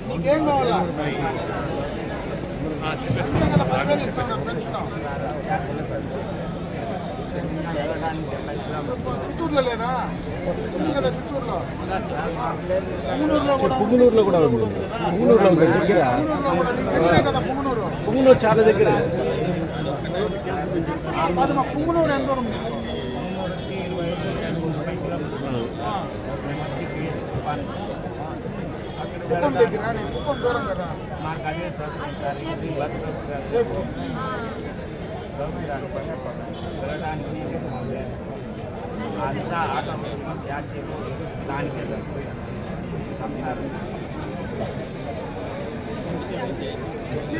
నీకేం కావాలా? కదా 10,000 ఇస్తున్నారు పెన్షన్. చిత్తూరులో లేదా? ఉంది కదా చిత్తూరులో. పుంగనూరులో కూడా ఉంది. పుంగనూరులో దగ్గర కదా పుంగనూరు. పుంగనూరు చాలా దగ్గర. అది మా పుంగనూరు ఎంత దూరం ఉంది? కుప్పం దగ్గర. నేను కుప్పం దూరం కదా.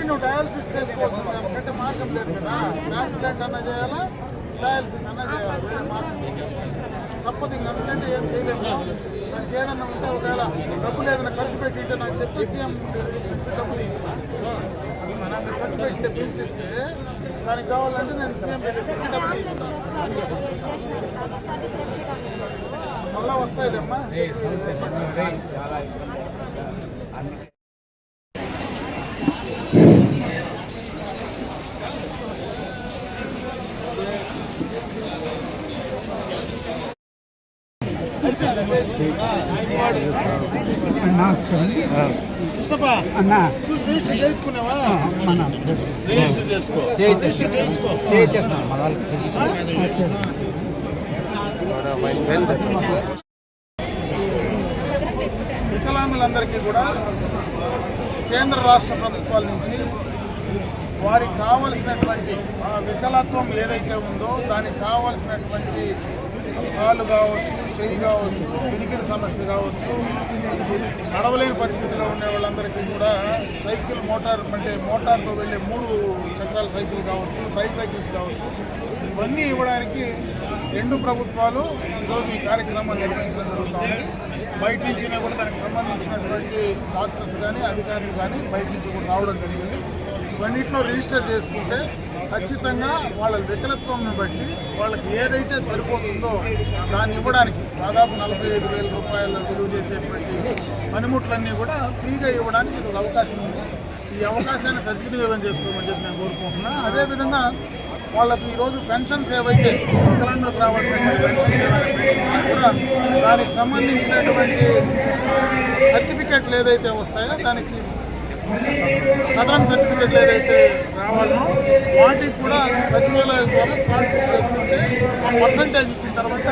నువ్వు డయాలసిస్ చేసుకోవచ్చు, ఎందుకంటే మార్గం లేదు కదా. ట్రాన్స్ప్లాంట్ అన్నా చేయాలా, డయాలసిస్ అన్నా చేయాలి. తప్పదు ఇంక, అందుకంటే ఏం చేయలేము. దానికి ఏదన్నా ఉంటే ఒకవేళ డబ్బులు ఏదైనా ఖర్చు పెట్టింటే నాకు చెప్తే సీఎం డబ్బు తీస్తాను. నాకు ఖర్చు పెట్టింటే బిల్స్ ఇస్తే దానికి కావాలంటే నేను సీఎం పెట్టి డబ్బులు ఇస్తాను. మళ్ళా వస్తాయిలేమ్మా. చేయించుకున్నావా? వికలాంగులందరికీ కూడా కేంద్ర రాష్ట్ర ప్రభుత్వాల నుంచి వారికి కావలసినటువంటి వికలత్వం ఏదైతే ఉందో దానికి కావలసినటువంటి కాళ్ళు కావచ్చు, చెయ్యి కావచ్చు, వినికిడి సమస్య కావచ్చు, నడవలేని పరిస్థితిలో ఉండే వాళ్ళందరికీ కూడా సైకిల్ మోటార్తో వెళ్ళే 3 చక్రాల సైకిల్ కావచ్చు, ట్రైసైకిల్స్ కావచ్చు, ఇవన్నీ ఇవ్వడానికి 2 ప్రభుత్వాలు ఈరోజు ఈ కార్యక్రమాన్ని నిర్వహించడం జరుగుతుంది. బయట నుంచి కూడా దానికి సంబంధించినటువంటి డాక్టర్స్ కానీ అధికారులు కానీ బయట నుంచి కూడా రావడం జరిగింది. ఇవన్నిట్లో రిజిస్టర్ చేసుకుంటే ఖచ్చితంగా వాళ్ళ వికలత్వంను బట్టి వాళ్ళకి ఏదైతే సరిపోతుందో దాన్ని ఇవ్వడానికి దాదాపు 45,000 రూపాయలు విలువ చేసేటువంటి పనిముట్లన్నీ కూడా ఫ్రీగా ఇవ్వడానికి ఇది ఒక అవకాశం ఉంది. ఈ అవకాశాన్ని సద్వినియోగం చేసుకోమని చెప్పి నేను కోరుకుంటున్నా. అదేవిధంగా వాళ్ళకి ఈరోజు పెన్షన్స్ ఏవైతే వికలాంగులకు రావాల్సిన పెన్షన్స్ ఏవైనా కూడా దానికి సంబంధించినటువంటి సర్టిఫికెట్లు ఏదైతే వస్తాయో దానికి సదరన్ సర్టిఫికెట్లు ఏదైతే రావాలనో వాటికి కూడా సచివాలయం ద్వారా స్మార్ట్ బుక్ చేసుకుంటే ఆ పర్సంటేజ్ ఇచ్చిన తర్వాత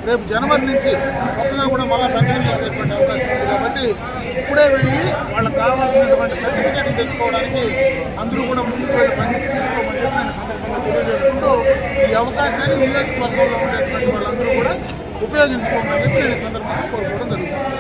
రేపు జనవరి నుంచి కొత్తగా కూడా మళ్ళీ పెన్షన్లు ఇచ్చేటువంటి అవకాశం ఉంది. కాబట్టి ఇప్పుడే వెళ్ళి వాళ్ళకి కావాల్సినటువంటి సర్టిఫికెట్లు తెచ్చుకోవడానికి అందరూ కూడా ముందుకు వెళ్ళి పని తీసుకోమని చెప్పి నేను సందర్భంగా తెలియజేసుకుంటూ ఈ అవకాశాన్ని నియోజకవర్గంలో ఉండేటువంటి వాళ్ళందరూ కూడా ఉపయోగించుకోమని చెప్పి నేను ఈ సందర్భంగా కోరుకోవడం జరుగుతుంది.